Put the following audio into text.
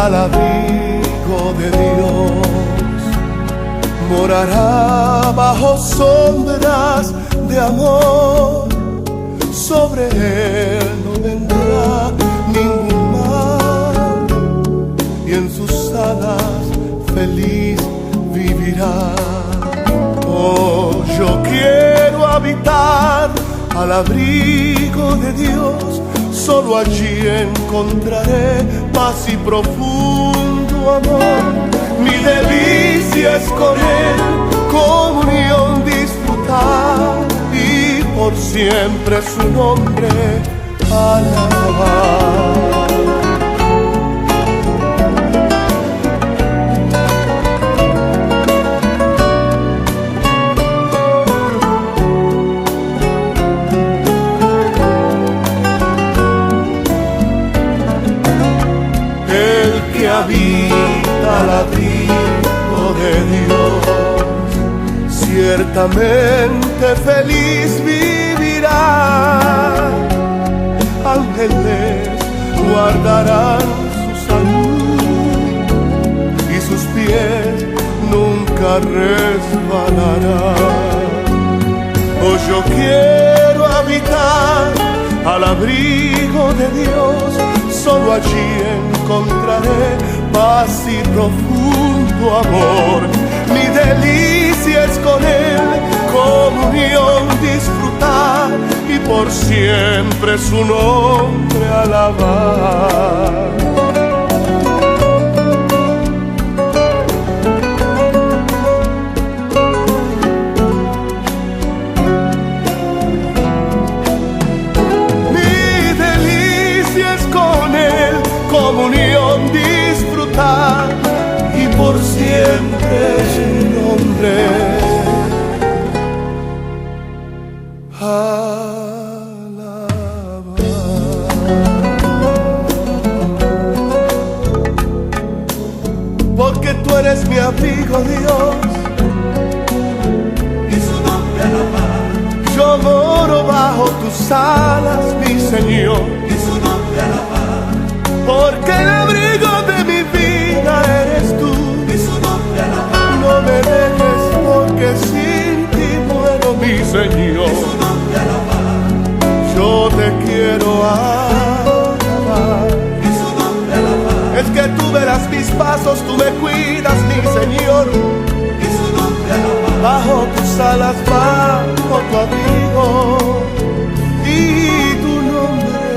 al abrigo de Dios, morará bajo sombras de amor. Sobre él no vendrá ningún mal, y en sus alas feliz vivirá. Oh, yo quiero habitar al abrigo de Dios, solo allí encontraré paz y profundo amor. Mi delicia es con él, comunión disfrutar, y por siempre su nombre alabar. Habita al abrigo de Dios, ciertamente feliz vivirá. Ángeles guardarán su salud, y sus pies nunca resbalarán. Oh, yo quiero habitar al abrigo de Dios, solo allí encontraré paz y profundo amor. Mi delicia es con él, comunión disfrutar, y por siempre su nombre alabar. Comunión disfrutar, y por siempre su nombre alabar. Porque tú eres mi abrigo, Dios, y su nombre alabar. yo moro bajo tus alas, mi Señor, Y su nombre alabar. porque el abrigo de mi vida eres tú. Y su nombre alabar. No me dejes, porque sin ti muero, mi Señor. Y su nombre alabar. Yo te quiero alabar. Y su nombre alabar. Es que tú verás mis pasos, tú me cuidas, mi Señor. Y su nombre alabar. Bajo tus alas, bajo tu abrigo, y tu nombre